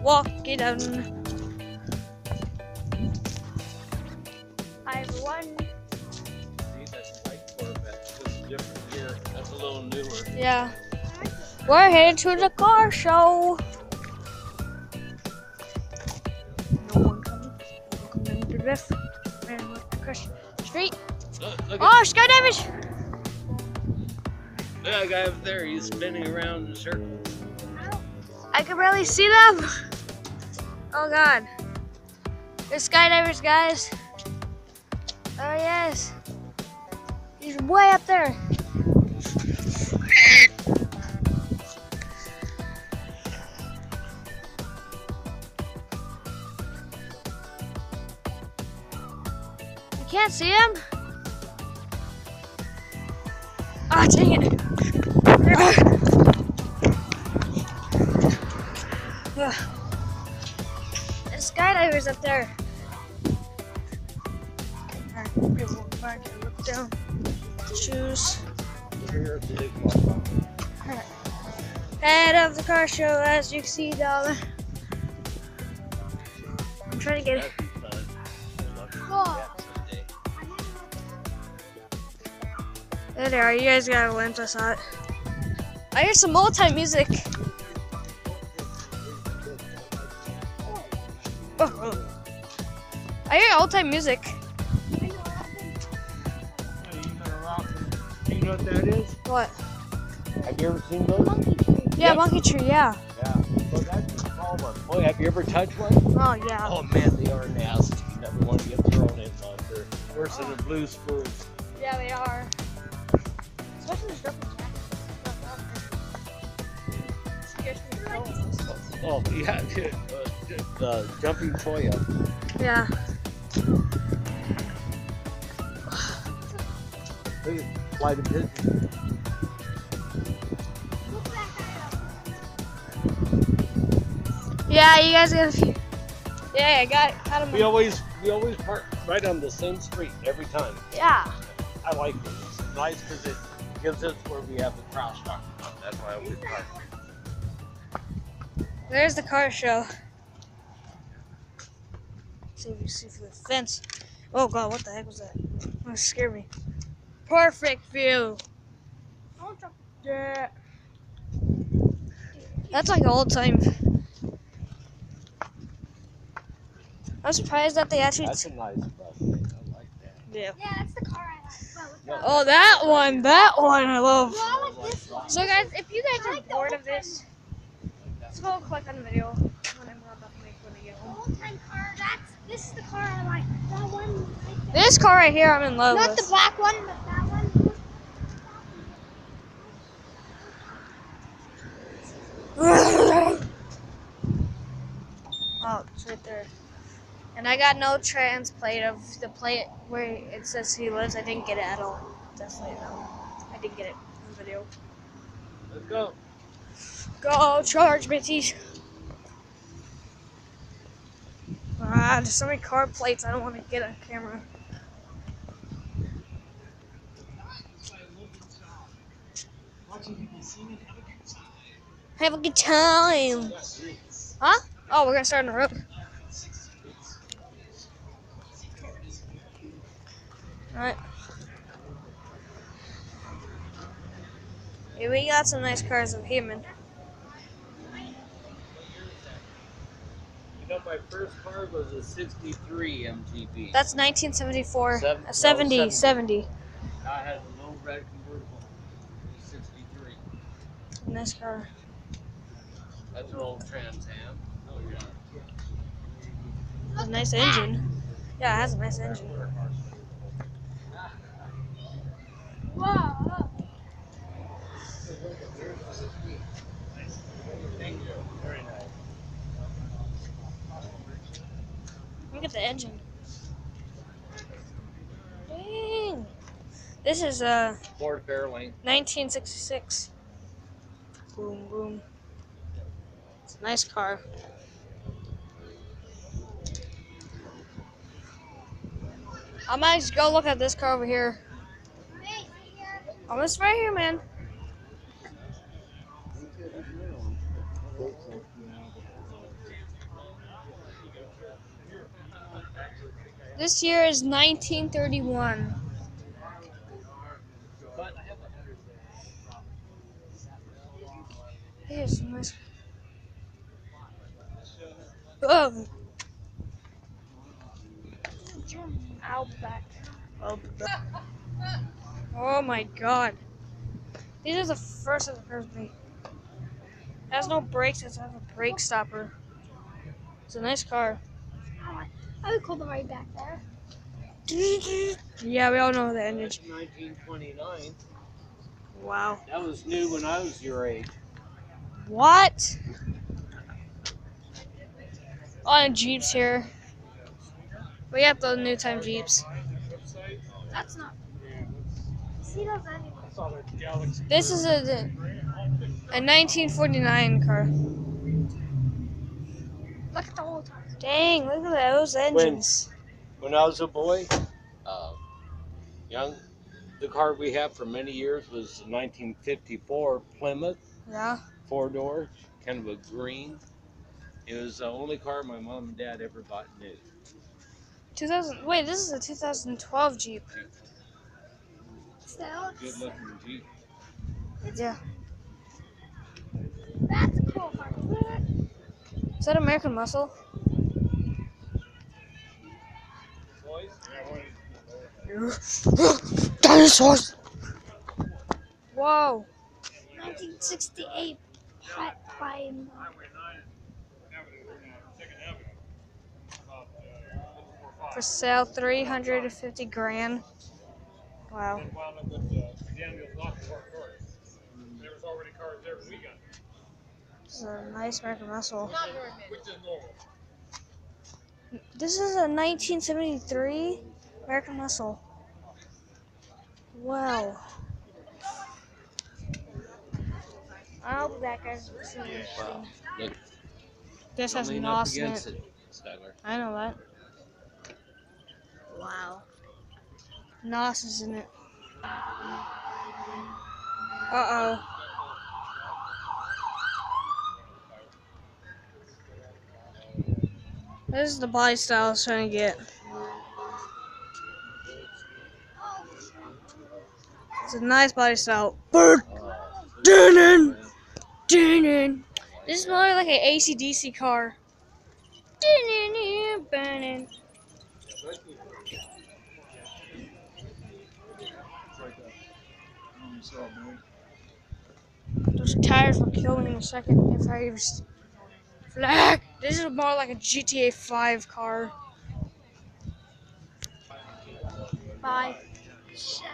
Walking down. I have one. See, that's white Corvette. This is different here. That's a little newer. Yeah. We're headed to the car show. No one coming. Coming to this. Man, across the street. Look Oh, skydivers! at that guy up there. He's spinning around in circles. I can barely see them. Oh God. There's skydivers, guys. Oh yes. He's way up there. You can't see him? Ah, dang it. There's skydivers up there. Alright, people back and look down. Shoes. Alright. Head of the car show, as you can see, dollar. I'm trying to get it. There they are. You guys got a glimpse. I saw it. I hear some old time music. Oh. I hear old time music. You know what that is? What? Have you ever seen those? Yeah, Yep. monkey tree. Yeah. Yeah. Well, that's a small one. Oh, have you ever touched one? Oh yeah. Oh man, they are nasty. You never want to get thrown in on. They're worse than the blue spurs. Yeah, they are. Especially the jumping jacks. Oh yeah, the jumping Toya. Yeah. Look at fly the pigeon. Yeah, you guys got a few. Yeah, I got him. We always park right on the same street every time. Yeah. I like it. It's nice because it gives us where we have the crosswalk. That's why I always park. There's the car show. See if you see through the fence. Oh God, what the heck was that? That scared me. Perfect view. Yeah. That's like old time. I'm surprised that they actually. That's a nice bus. I like that. Yeah. Yeah, that's the car I like. Oh, that one I love. Well, I like this one. So guys, if you guys are bored of this, just go click on the video when I'm about to make when I get The home. old time car, this is the car I like. That one right there. This car right here, I'm in love Not with. the black one, but that one. Oh, it's right there. And I got no trans plate of the plate where it says he lives. I didn't get it at all. Just so you know. I didn't get it in the video. Let's go. Go charge, bitches. Ah, there's so many car plates. I don't want to get on camera. Have a good time. Huh? Oh, we're gonna start on the road. Alright. Yeah, we got some nice cars of human. You know, my first car was a 63 MGB. That's 1974. Seven- A 70. no, 70. I had a little red convertible. It was 63. Nice car. That's an old Trans Am. Oh yeah. Has a nice engine. Yeah, it has a nice engine. Whoa. Thank you. Very nice. Look at the engine. Dang. This is Ford Fairlane. 1966. Boom, boom. It's a nice car. I might just go look at this car over here. Oh, it's right here, man. This year is 1931. Here's some nice. Oh, Outback. oh my God! These are the first of the cars made. It has no brakes. It has a brake stopper. It's a nice car. I would call the right back there. Yeah, we all know the engine. 1929. Wow. That was new when I was your age. What? A lot of Jeeps here. We have the new time Jeeps. That's not. See those anyway. This is a 1949 car. Look at the old ones. Dang, look at those engines. When I was a boy, the car we had for many years was a 1954 Plymouth, Yeah. 4-door, kind of a green. It was the only car my mom and dad ever bought new. 2000. Wait, this is a 2012 Jeep. Still, Good looking Jeep. Yeah. that's a cool car. Is that American Muscle? Dinosaurs. Whoa. 1968 by For sale, 350 grand. Wow. This is a nice American Muscle. This is a 1973 American Muscle. Wow. I hope that guy's listening. Wow. Look, This has lean up NOS in against it. it, Skylar. I know that. Wow. NOS is in it. Uh-oh. This is the body style I was trying to get. It's a nice body style. Bird! Dun-dun! Dun-dun! This is more like an AC/DC car. Dun-dun-dun, dun-dun. Those tires will kill me in a second if I was flag. This is more like a GTA 5 car. by Chevy.